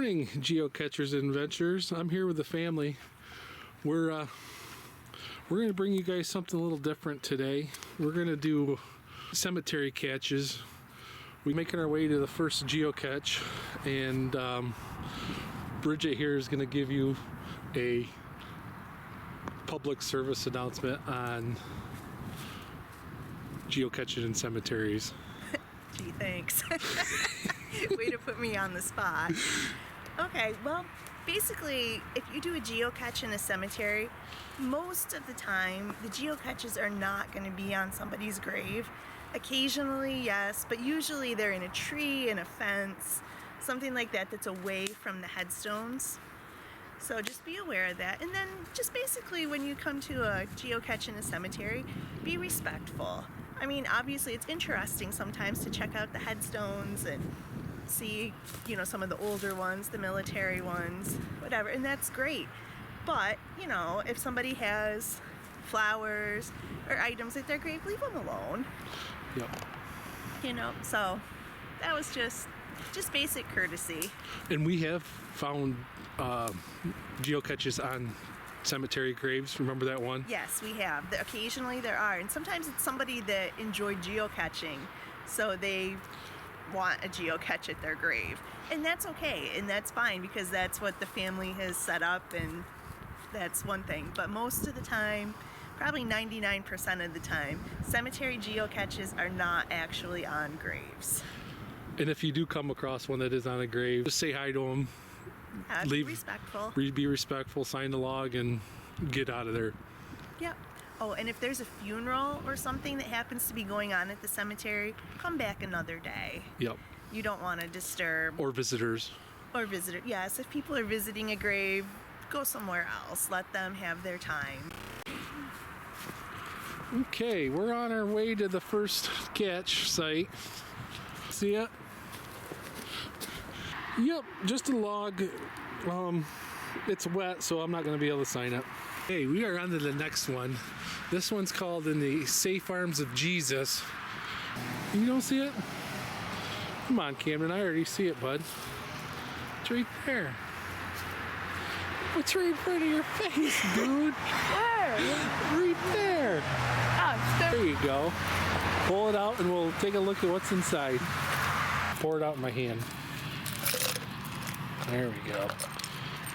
morning, geocachers and adventurers. I'm here with the family. We're going to bring you guys something a little different today. We're going to do cemetery caches. We're making our way to the first geocache, and Bridget here is going to give you a public service announcement on geocaches and cemeteries. Gee, thanks. Way to put me on the spot. Okay, well, basically, if you do a geocache in a cemetery, most of the time, the geocaches are not going to be on somebody's grave. Occasionally, yes, but usually they're in a tree, in a fence, something like that that's away from the headstones. So just be aware of that. And then just basically when you come to a geocache in a cemetery, be respectful. I mean, obviously it's interesting sometimes to check out the headstones and see, you know, some of the older ones, the military ones, whatever, and that's great. But, you know, if somebody has flowers or items at their grave, leave them alone. Yep. You know, so that was just basic courtesy. And we have found geocaches on cemetery graves. Remember that one? Yes, we have. Occasionally there are, and sometimes it's somebody that enjoyed geocaching, so they want a geocache at their grave, and that's okay, and that's fine, because that's what the family has set up, and that's one thing. But most of the time, probably 99% of the time, cemetery geocaches are not actually on graves. And if you do come across one that is on a grave, just say hi to them. Be respectful. Be respectful, sign the log, and get out of there. Yep. Oh, and if there's a funeral or something that happens to be going on at the cemetery, come back another day. Yep. You don't want to disturb. Or visitors. Or visitor. Yes, if people are visiting a grave, go somewhere else. Let them have their time. Okay, we're on our way to the first cache site. See it? Yep, just a log. It's wet, so I'm not going to be able to sign it. Okay, we are on to the next one. This one's called In the Safe Arms of Jesus. You don't see it? Come on, Cameron, I already see it, bud. It's right there. It's right in front of your face, dude. Where? Right there. Oh, There you go. Pull it out and we'll take a look at what's inside. Pour it out in my hand. There we go.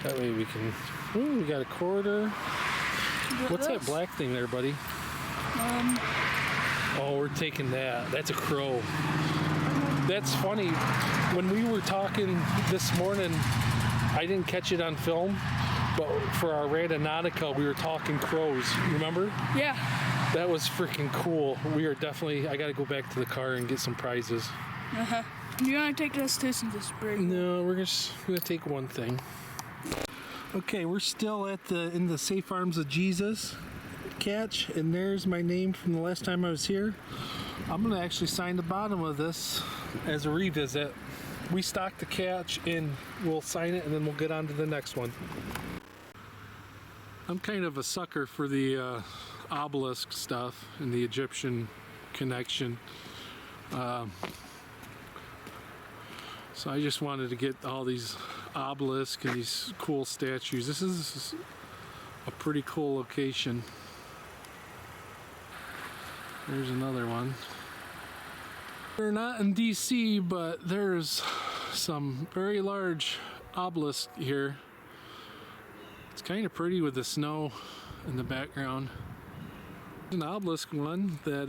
That way we can... Ooh, we got a quarter. What's that black thing there, buddy? Oh, we're taking that. That's a crow. That's funny. When we were talking this morning, I didn't catch it on film, but for our Rando Natica, we were talking crows. Remember? yeah. That was freaking cool. We are definitely... I got to go back to the car and get some prizes. Uh-huh. You want to take this to this break? No, we're just going to take one thing. Okay, we're still in the Safe Arms of Jesus cache, and there's my name from the last time I was here. I'm going to actually sign the bottom of this as a revisit. We stocked the cache, and we'll sign it, and then we'll get on to the next one. I'm kind of a sucker for the obelisk stuff and the Egyptian connection. So I just wanted to get all these obelisks and these cool statues. This is a pretty cool location. There's another one. They're not in DC, but there's some very large obelisk here. It's kind of pretty with the snow in the background. There's an obelisk one that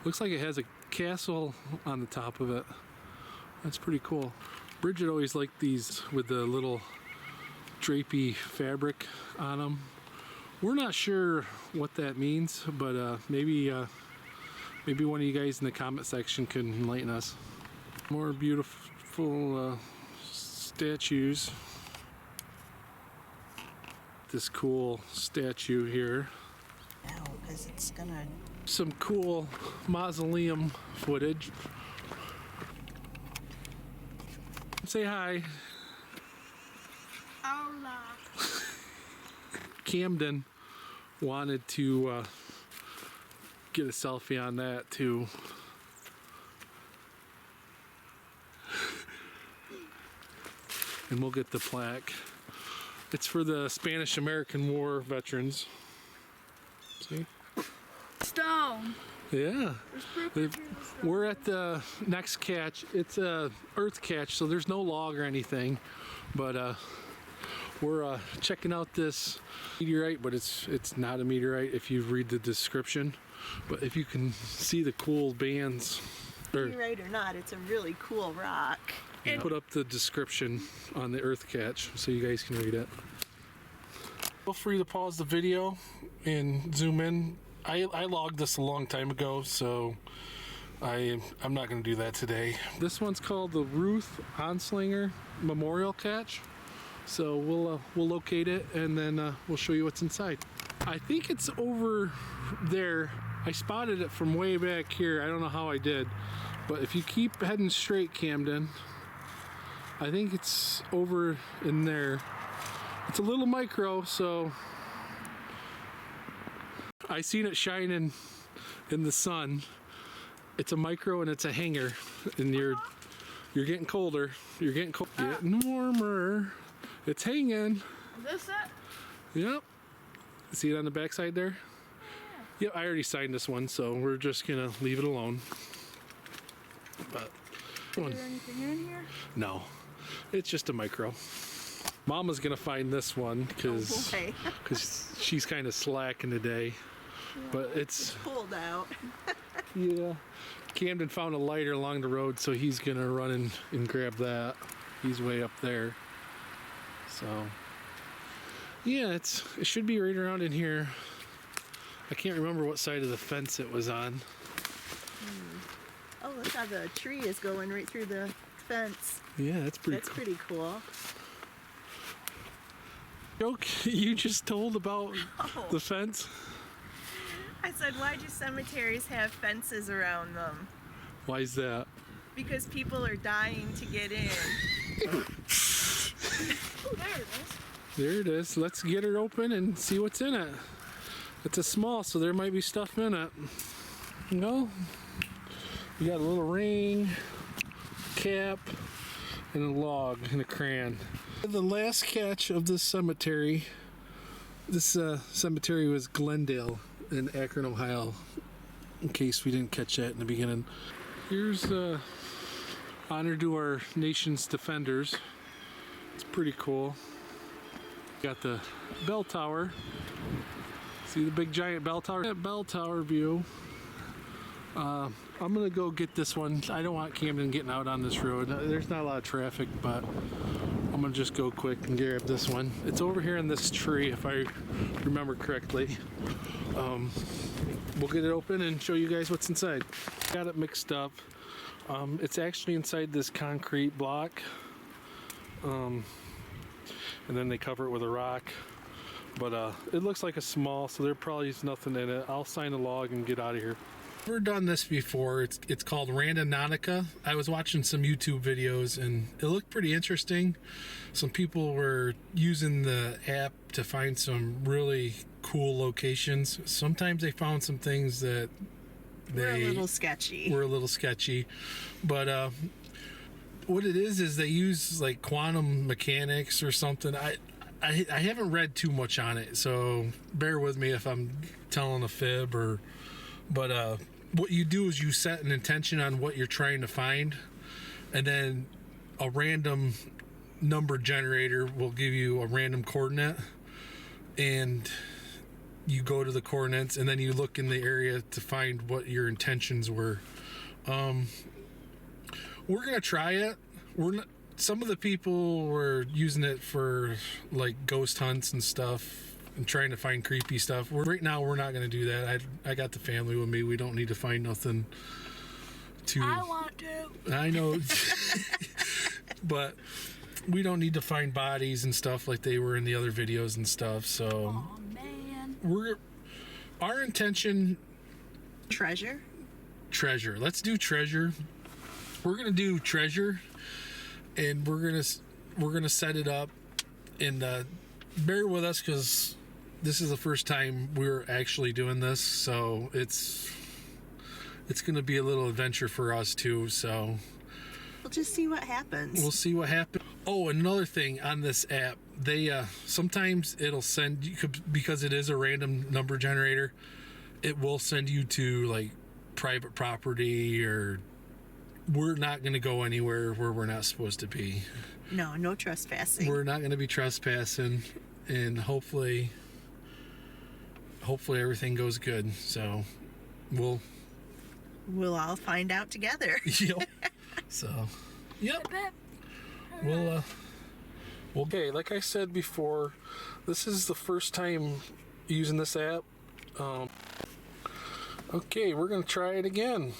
looks like it has a castle on the top of it. That's pretty cool. Bridget always liked these with the little drapey fabric on them. We're not sure what that means, but maybe one of you guys in the comment section can enlighten us. More beautiful statues. This cool statue here. No, because it's gonna... Some cool mausoleum footage. Say hi. Hola. Camden wanted to get a selfie on that too. and we'll get the plaque. It's for the Spanish-American War veterans. See? Stone. Yeah. There's We're at the next catch. It's a earth catch, so there's no log or anything. But we're checking out this meteorite, but it's not a meteorite if you read the description. But if you can see the cool bands. Meteorite or not, it's a really cool rock. And put up the description on the earth catch so you guys can read it. Feel free to pause the video and zoom in. I logged this a long time ago, so I'm not going to do that today. This one's called the Ruth Onslinger Memorial Catch. So we'll locate it and then we'll show you what's inside. I think it's over there. I spotted it from way back here. I don't know how I did, but if you keep heading straight, Camden, I think it's over in there. It's a little micro, so I seen it shining in the sun. It's a micro and it's a hanger, and you're getting colder. You're getting cold, getting warmer. It's hanging. Is this it? Yep. See it on the backside there? Yeah. Yep, I already signed this one, so we're just gonna leave it alone. But Is there anything in here? no, it's just a micro. Mama's gonna find this one because Okay. she's kind of slacking today. But it's Pulled out. yeah. Camden found a lighter along the road, so he's gonna run and grab that. He's way up there. So yeah, it should be right around in here. I can't remember what side of the fence it was on. Oh, look how the tree is going right through the fence. Yeah, that's pretty That's cool. pretty cool. Joke you just told about Oh. the fence? I said, why do cemeteries have fences around them? Why is that? Because people are dying to get in. Oh, there it is. There it is. Let's get it open and see what's in it. It's a small, so there might be stuff in it. No? We got a little ring, cap, and a log and a crayon. The last catch of this cemetery. This cemetery was Glendale in Akron, Ohio. In case we didn't catch that in the beginning. Here's honor to our nation's defenders. It's pretty cool. Got the bell tower. See the big giant bell tower? That bell tower view. I'm gonna go get this one. I don't want Camden getting out on this road. There's not a lot of traffic, but I'm gonna just go quick and grab this one. It's over here in this tree, if I remember correctly. We'll get it open and show you guys what's inside. Got it mixed up. It's actually inside this concrete block. And then they cover it with a rock. But it looks like a small, so there probably is nothing in it. I'll sign a log and get out of here. Never done this before. It's called Rando Natica. I was watching some YouTube videos and it looked pretty interesting. Some people were using the app to find some really cool locations. Sometimes they found some things that We're a little sketchy. were a little sketchy. But what it is they use like quantum mechanics or something. I haven't read too much on it, so bear with me if I'm telling a fib but what you do is you set an intention on what you're trying to find, and then a random number generator will give you a random coordinate, and you go to the coordinates and then you look in the area to find what your intentions were. We're gonna try it. Some of the people were using it for like ghost hunts and stuff and trying to find creepy stuff. Right now we're not going to do that. I got the family with me. We don't need to find nothing to... I want to. I know. But we don't need to find bodies and stuff like they were in the other videos and stuff. So Oh, man. our intention... Treasure? Treasure. Let's do treasure. We're going to do treasure. And we're gonna set it up, and bear with us because this is the first time we're actually doing this, so it's gonna be a little adventure for us too. So We'll just see what happens. we'll see what happens. Oh, another thing on this app, they sometimes it'll send you, because it is a random number generator, it will send you to like private property, or we're not going to go anywhere where we're not supposed to be. No trespassing. We're not going to be trespassing, and hopefully everything goes good. So we'll all find out together. Yep. So, yep. We'll okay, like I said before, this is the first time using this app. Okay, we're gonna try it again.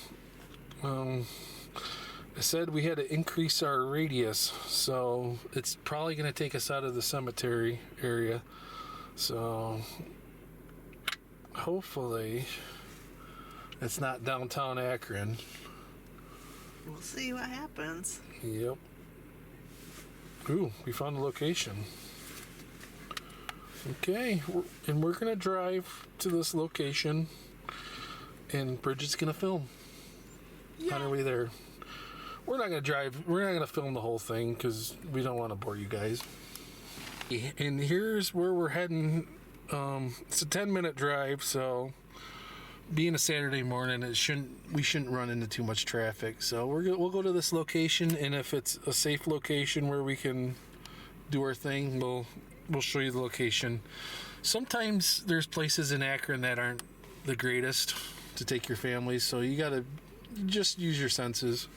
I said we had to increase our radius, so it's probably gonna take us out of the cemetery area. So hopefully it's not downtown Akron. We'll see what happens. Yep. Ooh, we found a location. Okay, and we're gonna drive to this location, and Bridget's gonna film on our way there. We're not gonna film the whole thing because we don't want to bore you guys. And here's where we're heading. It's a 10-minute drive, so being a Saturday morning, we shouldn't run into too much traffic. So we'll go to this location, and if it's a safe location where we can do our thing, we'll show you the location. Sometimes there's places in Akron that aren't the greatest to take your families, so you gotta just use your senses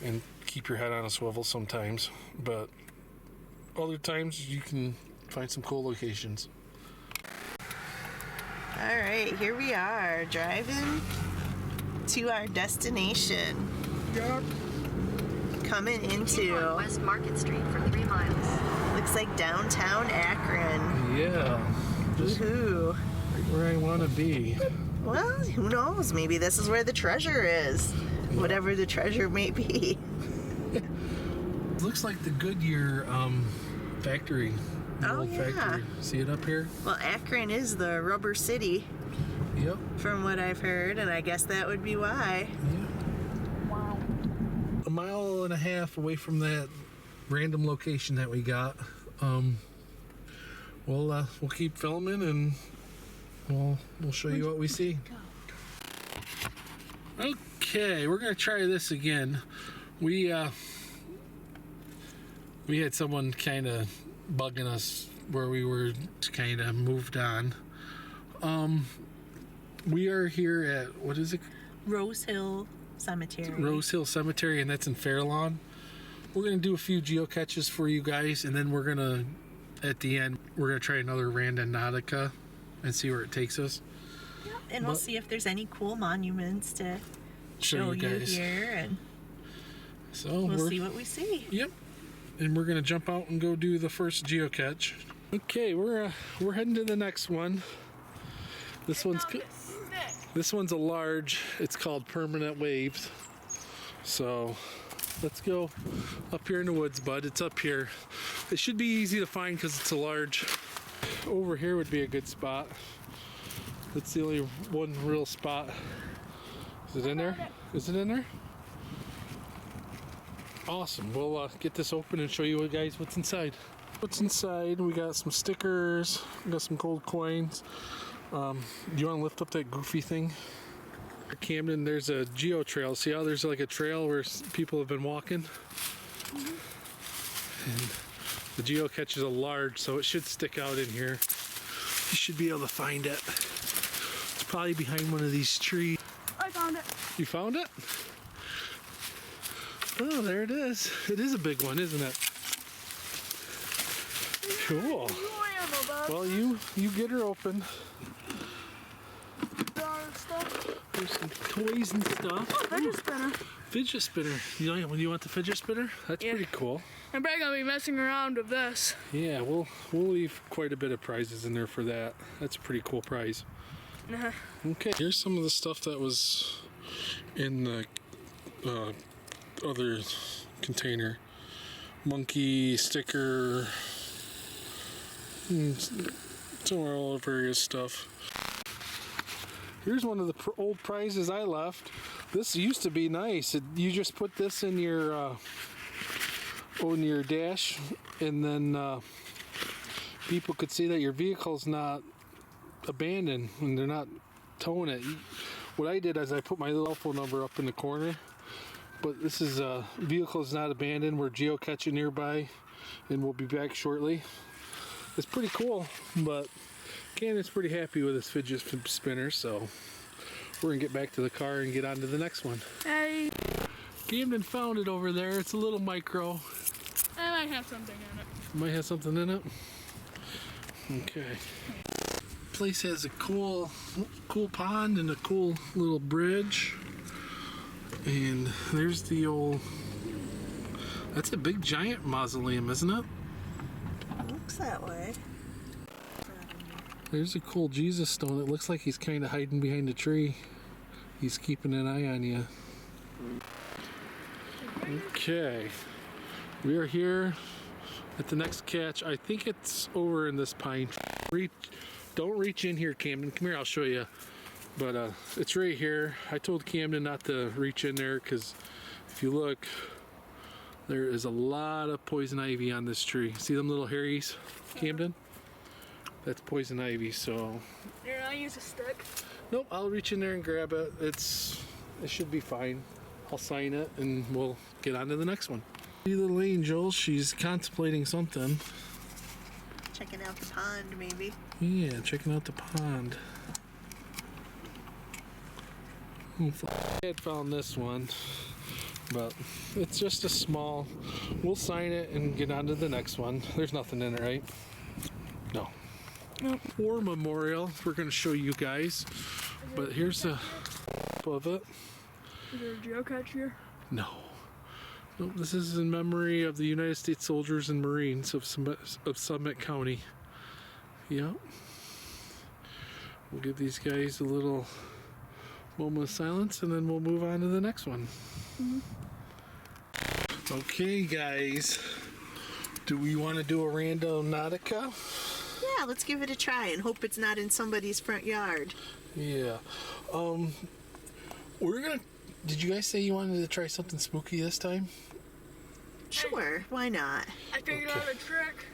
and keep your head on a swivel sometimes. But other times you can find some cool locations. All right, here we are, driving to our destination. Yep. Coming into Continue on West Market Street for 3 miles. looks like downtown Akron. Yeah. Just Woohoo! right where I want to be. Well, who knows? Maybe this is where the treasure is. Whatever the treasure may be. It looks like the Goodyear factory. The Oh, old yeah. factory. See it up here? Well, Akron is the rubber city, Yep. from what I've heard, and I guess that would be why. Yeah. Wow. A mile and a half away from that random location that we got. We'll keep filming, and we'll show you what we see. Okay, we're gonna try this again. We had someone kind of bugging us where we were kind of moved on. We are here at, what is it? Rose Hill Cemetery. Rose Hill Cemetery, and that's in Fairlawn. We're gonna do a few geocaches for you guys, and then at the end, we're gonna try another Rando Natica and see where it takes us. And we'll see if there's any cool monuments to show you guys. here, and So we'll see what we see. Yep. And we're gonna jump out and go do the first geocache. Okay, we're heading to the next one. This one's a large. It's called Permanent Waves. So let's go up here in the woods, bud. It's up here. It should be easy to find because it's a large. Over here would be a good spot. That's the only one real spot. Is it in there? Is it in there? Awesome. We'll get this open and show you guys what's inside. What's inside? We got some stickers. We got some gold coins. Do you want to lift up that goofy thing? Camden, there's a geo trail. See how there's like a trail where people have been walking? And the geocache is a large, so it should stick out in here. You should be able to find it. It's probably behind one of these trees. I found it. You found it? Oh, there it is. It is a big one, isn't it? Cool. You am about Well, you get her open. stuff. There's some toys and stuff. Fidget spinner. Fidget spinner. You want the fidget spinner? That's Yeah. pretty cool. I'm probably gonna be messing around with this. Yeah, we'll leave quite a bit of prizes in there for that. That's a pretty cool prize. Uh-huh. Okay, here's some of the stuff that was in the other container. Monkey sticker. Some all various stuff. Here's one of the old prizes I left. This used to be nice. You just put this in your on your dash, and then people could see that your vehicle's not abandoned and they're not towing it. What I did is I put my little phone number up in the corner, but this is vehicle is not abandoned. We're geocaching nearby, and we'll be back shortly. It's pretty cool, but Camden's pretty happy with his fidget spinner, so we're gonna get back to the car and get on to the next one. Hey. Camden found it over there. It's a little micro. It might have something in it. Might have something in it. Okay. Place has a cool pond and a cool little bridge. And there's the old. That's a big giant mausoleum, isn't it? Looks that way. There's a cool Jesus stone. It looks like he's kind of hiding behind a tree. He's keeping an eye on you. Okay. We are here at the next catch. I think it's over in this pine. Don't reach in here, Camden. Come here, I'll show you. But it's right here. I told Camden not to reach in there because if you look, there is a lot of poison ivy on this tree. See them little hairies, Camden? That's poison ivy, so... Here, I'll use a stick. Nope, I'll reach in there and grab it. It should be fine. I'll sign it and we'll get on to the next one. See little angel, she's contemplating something. Checking out the pond, maybe. Yeah, checking out the pond. I had found this one, but it's just a small. We'll sign it and get on to the next one. There's nothing in it, right? No. Nope. War memorial. We're going to show you guys, but here's a of it. Is there a geocache here? No. Nope, this is in memory of the United States soldiers and Marines of Summit County. Yep. We'll give these guys a little moment of silence and then we'll move on to the next one. Okay, guys. Do we want to do a Rando Natica? Yeah, let's give it a try and hope it's not in somebody's front yard. Yeah. We're gonna. Did you guys say you wanted to try something spooky this time? Sure, why not? I figured out a trick.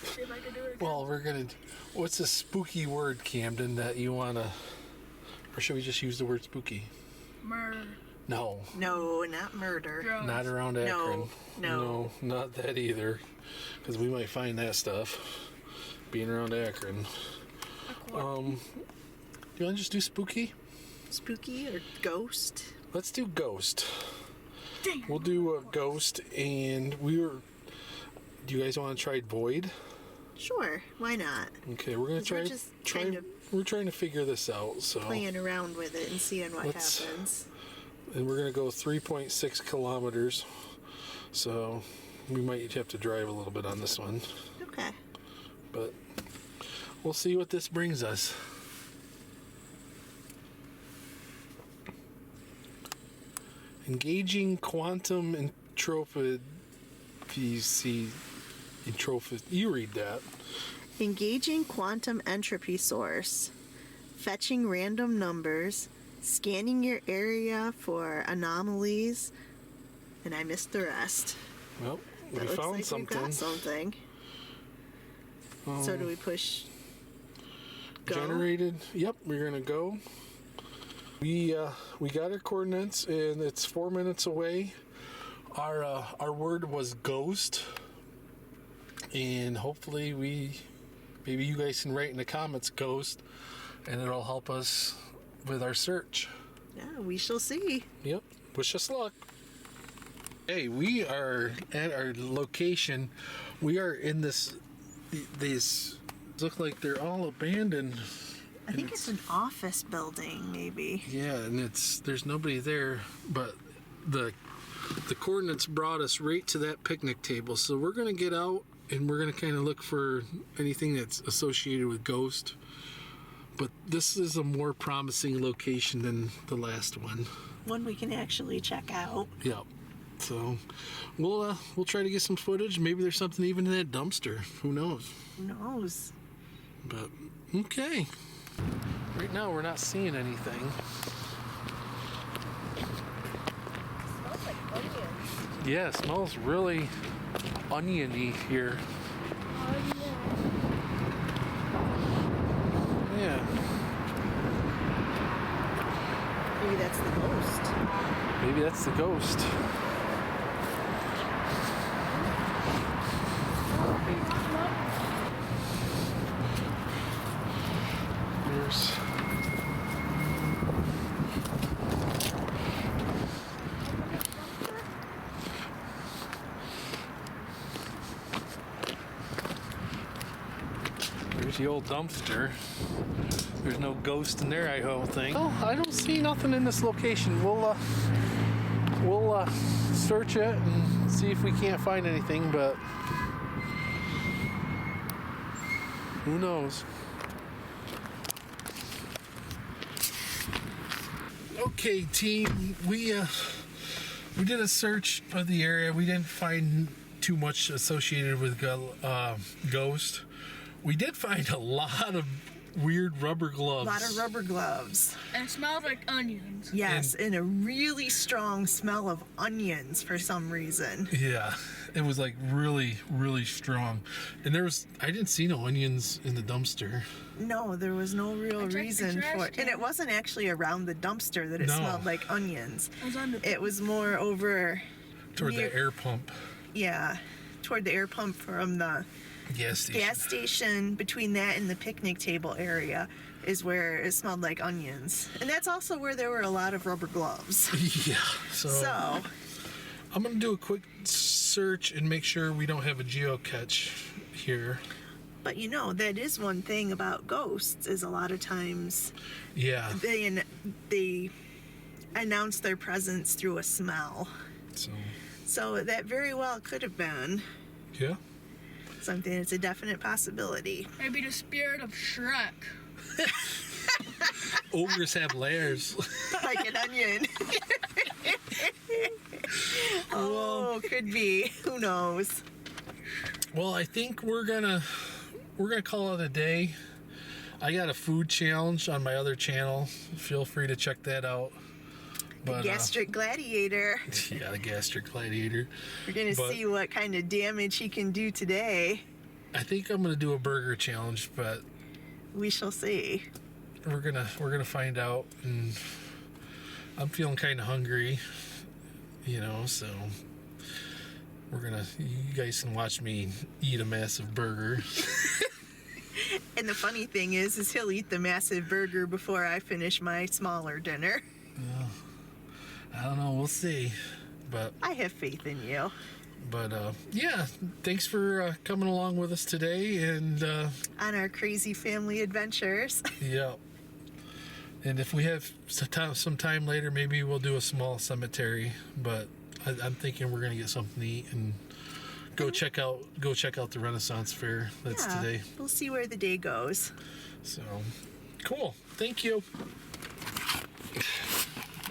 See if I can do it again. Well, we're gonna. What's a spooky word, Camden, that you wanna? Or should we just use the word spooky? Murder. No. No, not murder. Drugs. Not around Akron. No. No, not that either. Because we might find that stuff being around Akron. You want to just do spooky? Spooky or ghost? Let's do ghost. Damn. We'll do a ghost, and do you guys want to try void? Sure, why not? Okay, we're gonna 'Cause try. we're just kind of We're trying to figure this out. So playing around with it and seeing what happens. And we're gonna go 3.6 kilometers. So we might have to drive a little bit on this one, Okay. but we'll see what this brings us. Engaging quantum entropy. You read that. Engaging quantum entropy source. Fetching random numbers. Scanning your area for anomalies. And I missed the rest. Well, we That looks found like something. We've got something. So do we push go? Generated. Yep, we're gonna go. We got our coordinates, and it's 4 minutes away. Our word was ghost, and hopefully maybe you guys can write in the comments ghost, and it'll help us with our search. Yeah, we shall see. Yep. Wish us luck. Hey, we are at our location. We are in these look like they're all abandoned. I think it's an office building, maybe. Yeah, and there's nobody there, but the coordinates brought us right to that picnic table. So we're gonna get out and we're gonna kind of look for anything that's associated with ghost. But this is a more promising location than the last one. One we can actually check out. Yep. So we'll try to get some footage. Maybe there's something even in that dumpster. Who knows? Who knows? But okay. Right now we're not seeing anything. Smells like onions. Yeah, it smells really oniony here. Yeah. Maybe that's the ghost. Maybe that's the ghost. There's the old dumpster. There's no ghost in there, I don't think. Oh, I don't see nothing in this location. We'll search it and see if we can't find anything, but who knows? Okay, team, we did a search of the area. We didn't find too much associated with ghost. We did find a lot of weird rubber gloves. A lot of rubber gloves. And it smells like onions. Yes, and a really strong smell of onions for some reason. Yeah, it was like really, really strong. And I didn't see no onions in the dumpster. No, there was no real checked the reason trash for it. And can. it wasn't actually around the dumpster that it No. smelled like onions. It was on the It was more over, Toward near- the air pump. yeah, toward the air pump from the Gas station. gas station. Between that and the picnic table area is where it smelled like onions. And that's also where there were a lot of rubber gloves. Yeah. So I'm gonna do a quick search and make sure we don't have a geocache here. But you know, that is one thing about ghosts is a lot of times Yeah. they announce their presence through a smell. So that very well could have been Yeah. something that's a definite possibility. maybe the spirit of Shrek. Ogres have layers. Like an onion. Oh, could be. Who knows? Well, I think we're gonna call it a day. I got a food challenge on my other channel. Feel free to check that out. But, Gastric gladiator. yeah, the gastric gladiator. We're gonna but- see what kind of damage he can do today. I think I'm gonna do a burger challenge, but We shall see. we're gonna find out. And I'm feeling kind of hungry, so you guys can watch me eat a massive burger. And the funny thing is he'll eat the massive burger before I finish my smaller dinner. I don't know, we'll see. But I have faith in you. yeah, thanks for coming along with us today, and On our crazy family adventures. yeah. And if we have some time later, maybe we'll do a small cemetery. But I'm thinking we're gonna get something to eat and go check out the Renaissance Fair. That's Yeah, today. we'll see where the day goes. So cool. Thank you.